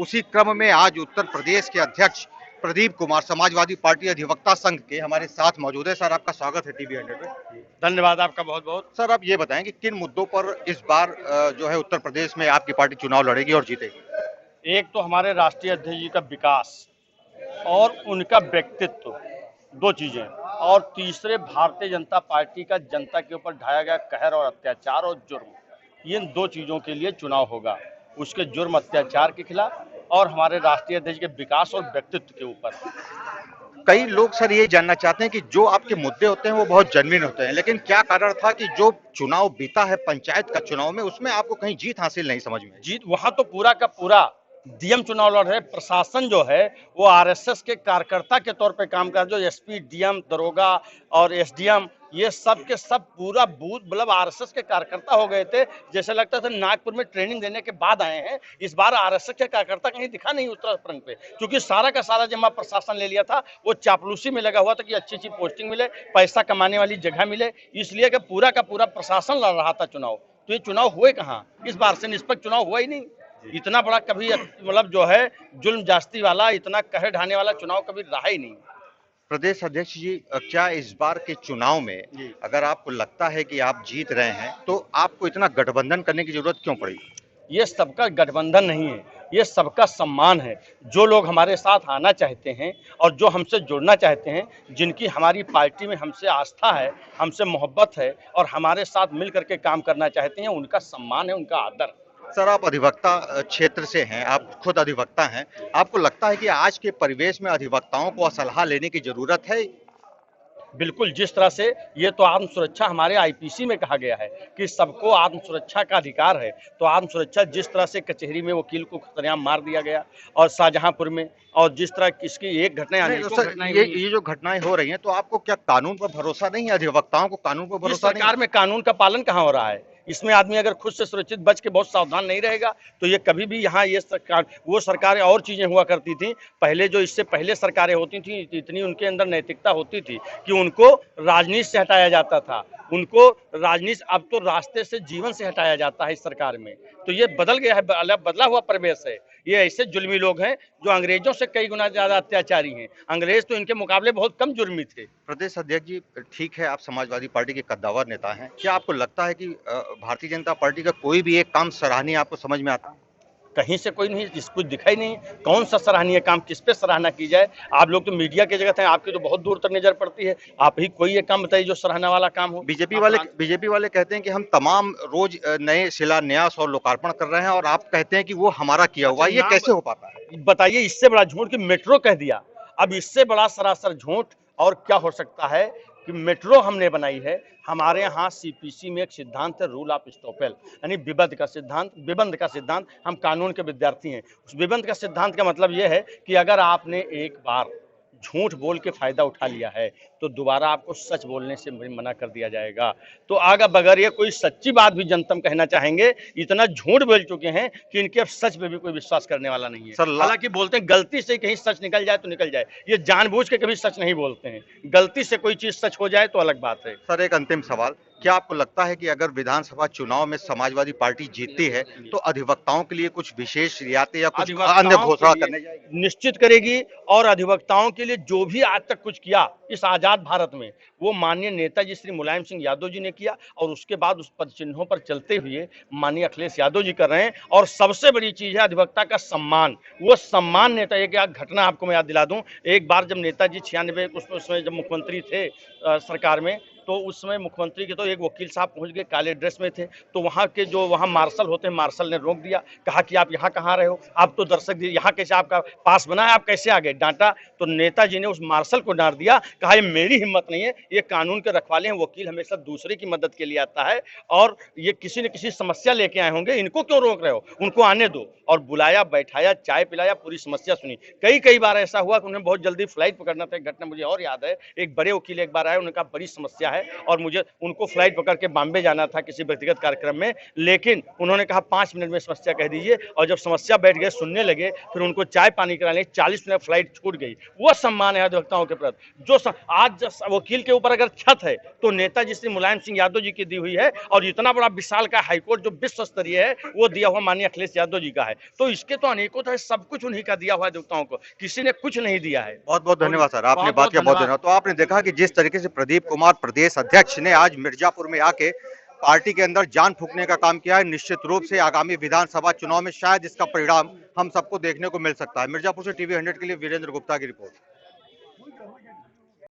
उसी क्रम में आज उत्तर प्रदेश के अध्यक्ष प्रदीप कुमार समाजवादी पार्टी अधिवक्ता संघ के हमारे साथ मौजूद है। सर, आपका स्वागत है टीवी 100 पे। धन्यवाद आपका बहुत बहुत। सर, आप ये बताएं कि किन मुद्दों पर इस बार जो है उत्तर प्रदेश में आपकी पार्टी चुनाव लड़ेगी और जीतेगी? एक तो हमारे राष्ट्रीय अध्यक्ष जी का विकास और उनका व्यक्तित्व, दो चीजें, और तीसरे भारतीय जनता पार्टी का जनता के ऊपर ढाया गया कहर और अत्याचार और जुर्म, ये दो चीजों के लिए चुनाव होगा। उसके जुर्म अत्याचार के खिलाफ और हमारे राष्ट्रीय अध्यक्ष के विकास और व्यक्तित्व के ऊपर। कई लोग सर ये जानना चाहते हैं कि जो आपके मुद्दे होते हैं वो बहुत जेन्युइन होते हैं, लेकिन क्या कारण था कि जो चुनाव बीता है पंचायत का चुनाव में, उसमें आपको कहीं जीत हासिल नहीं समझ में? जीत वहां तो पूरा का पूरा डीएम चुनाव लड़ रहे। प्रशासन जो है वो आरएसएस के कार्यकर्ता के तौर पे काम कर, जो एसपी, डीएम, दरोगा और एसडीएम, ये सब के सब पूरा बूथ मतलब आरएसएस के कार्यकर्ता हो गए थे। जैसे लगता था नागपुर में ट्रेनिंग देने के बाद आए हैं। इस बार आरएसएस के कार्यकर्ता कहीं दिखा नहीं उत्तराखंड पे, क्योंकि सारा का सारा जमा प्रशासन ले लिया था। वो चापलूसी में लगा हुआ था कि अच्छी अच्छी पोस्टिंग मिले, पैसा कमाने वाली जगह मिले, इसलिए कि पूरा का पूरा प्रशासन लड़ रहा था चुनाव। तो ये चुनाव हुए कहाँ? इस बार से निष्पक्ष चुनाव हुआ ही नहीं। इतना बड़ा कभी मतलब जो है जुल्म जास्ती वाला, इतना कहर ढाने वाला चुनाव कभी रहा ही नहीं। प्रदेश अध्यक्ष जी, क्या इस बार के चुनाव में अगर आपको लगता है कि आप जीत रहे हैं तो आपको इतना गठबंधन करने की जरूरत क्यों पड़ी? ये सबका गठबंधन नहीं है, ये सबका सम्मान है। जो लोग हमारे साथ आना चाहते हैं और जो हमसे जुड़ना चाहते हैं, जिनकी हमारी पार्टी में हमसे आस्था है, हमसे मोहब्बत है और हमारे साथ मिल करके काम करना चाहते हैं, उनका सम्मान है, उनका आदर। सर, आप अधिवक्ता क्षेत्र से हैं, आप खुद अधिवक्ता हैं। आपको लगता है कि आज के परिवेश में अधिवक्ताओं को सलाह लेने की जरूरत है? बिल्कुल, जिस तरह से ये तो आत्म सुरक्षा हमारे आईपीसी में कहा गया है कि सबको आत्म सुरक्षा का अधिकार है। तो आत्म सुरक्षा, जिस तरह से कचहरी में वकील को खतरेआम मार दिया गया और शाहजहांपुर में, और जिस तरह इसकी एक घटना ये जो घटनाएं हो रही हैं, तो आपको क्या कानून पर भरोसा नहीं है? अधिवक्ताओं को कानून पर भरोसा नहीं? सरकार में कानून का पालन कहाँ हो रहा है? इसमें आदमी अगर खुद से सुरक्षित बच के बहुत सावधान नहीं रहेगा तो ये कभी भी यहाँ ये सरकार, वो सरकारें और चीजें हुआ करती थी पहले, जो इससे पहले सरकारें होती थी, इतनी उनके अंदर नैतिकता होती थी कि उनको राजनीति से हटाया जाता था, उनको राजनीति, अब तो रास्ते से जीवन से हटाया जाता है इस सरकार में। तो ये बदल गया है, बदला हुआ परिवेश है। ये ऐसे जुल्मी लोग हैं जो अंग्रेजों से कई गुना ज्यादा अत्याचारी हैं। अंग्रेज तो इनके मुकाबले बहुत कम जुर्मी थे। प्रदेश अध्यक्ष जी, ठीक है, आप समाजवादी पार्टी के कद्दावर नेता हैं। क्या आपको लगता है कि भारतीय जनता पार्टी का कोई भी एक काम सराहनीय आपको समझ में आता है? कहीं से कोई नहीं, कुछ दिखाई नहीं। कौन सा सराहनीय काम, किस पे सराहना की जाए? आप लोग तो मीडिया के जगह हैं, आपकी तो बहुत दूर तक नजर पड़ती है। आप ही कोई एक काम बताइए जो सराहना वाला काम हो। बीजेपी वाले कहते हैं कि हम तमाम रोज नए शिलान्यास और लोकार्पण कर रहे हैं और आप कहते हैं कि वो हमारा किया हुआ। ये कैसे हो पाता है? बताइए, इससे बड़ा झूठ कि मेट्रो कह दिया। अब इससे बड़ा सरासर झूठ और क्या हो सकता है कि मेट्रो हमने बनाई है। हमारे यहाँ सीपीसी में एक सिद्धांत है, रूल ऑफ स्टॉपेल, यानी विबंध का सिद्धांत। विबंध का सिद्धांत, हम कानून के विद्यार्थी हैं। उस विबंध का सिद्धांत का मतलब यह है कि अगर आपने एक बार झूठ बोल के फायदा उठा लिया है तो दोबारा आपको सच बोलने से मना कर दिया जाएगा। तो आगे बगैर ये कोई सच्ची बात भी जनतम कहना चाहेंगे, इतना झूठ बोल चुके हैं कि इनके अब सच पे भी कोई विश्वास करने वाला नहीं है। हालांकि बोलते हैं गलती से कहीं सच निकल जाए तो निकल जाए, ये जानबूझ के कभी सच नहीं बोलते हैं। गलती से कोई चीज सच हो जाए तो अलग बात है। सर, एक अंतिम सवाल, क्या आपको लगता है कि अगर विधानसभा चुनाव में समाजवादी पार्टी जीतती है तो अधिवक्ताओं के लिए कुछ विशेष रियायतें या कुछ अन्य घोषणा करने जाएगी? निश्चित करेगी। और अधिवक्ताओं के लिए जो भी आज तक कुछ किया इस आजाद भारत में, वो माननीय नेताजी श्री मुलायम सिंह यादव जी ने किया और उसके बाद उस पद चिन्हों पर चलते हुए माननीय अखिलेश यादव जी कर रहे हैं। और सबसे बड़ी चीज है अधिवक्ता का सम्मान। वो सम्मान नेता, एक घटना आपको मैं याद दिला दूं। एक बार जब नेताजी 96 उसमें जब मुख्यमंत्री थे सरकार में, तो उस समय मुख्यमंत्री के तो एक वकील साहब पहुंच गए, काले ड्रेस में थे। तो वहाँ के जो वहाँ मार्शल होते हैं, मार्शल ने रोक दिया, कहा कि आप यहाँ कहाँ रहे हो, आप तो दर्शक, यहाँ कैसे आपका पास बना है, आप कैसे आ गए? डांटा। तो नेताजी ने उस मार्शल को डांट दिया, कहा ये मेरी हिम्मत नहीं है, ये कानून के रखवाले हैं, वकील हमेशा दूसरे की मदद के लिए आता है और ये किसी न किसी समस्या लेके आए होंगे, इनको क्यों रोक रहे हो, उनको आने दो। और बुलाया, बैठाया, चाय पिलाया, पूरी समस्या सुनी। कई बार ऐसा हुआ कि उन्हें बहुत जल्दी फ्लाइट पकड़ना था। एक घटना मुझे और याद है, एक बड़े वकील एक बार आए, उन्होंने कहा बड़ी समस्या है और मुझे उनको फ्लाइट पकड़ के बॉम्बे जाना था किसी व्यक्तिगत कार्यक्रम में, लेकिन उन्होंने कहा 5 मिनट में समस्या कह दीजिए, और जब समस्या बैठ गए सुनने लगे, फिर उनको चाय पानी कराने 40 मिनट फ्लाइट छूट गई। वो सम्मान है अधिवक्ताओं के प्रति। आज वकील के ऊपर अगर छत है तो नेताजी श्री मुलायम सिंह यादव जी की दी हुई है, और इतना बड़ा विशाल का हाईकोर्ट जो विश्व स्तरीय है वो दिया हुआ माननीय अखिलेश यादव जी का है। तो इसके तो अनेकों तरह सब कुछ उन्हीं का दिया हुआ है अधिवक्ताओं को, किसी ने कुछ नहीं दिया है। बहुत बहुत धन्यवाद सर, आपने बहुत बात बहुत किया, बहुत धन्यवाद। धन्यवाद। तो आपने देखा कि जिस तरीके से प्रदीप कुमार प्रदेश अध्यक्ष ने आज मिर्जापुर में आके पार्टी के अंदर जान फूंकने का काम किया है, निश्चित रूप से आगामी विधानसभा चुनाव में शायद इसका परिणाम हम सबको देखने को मिल सकता है। मिर्जापुर से टीवी 100 के लिए वीरेंद्र गुप्ता की रिपोर्ट।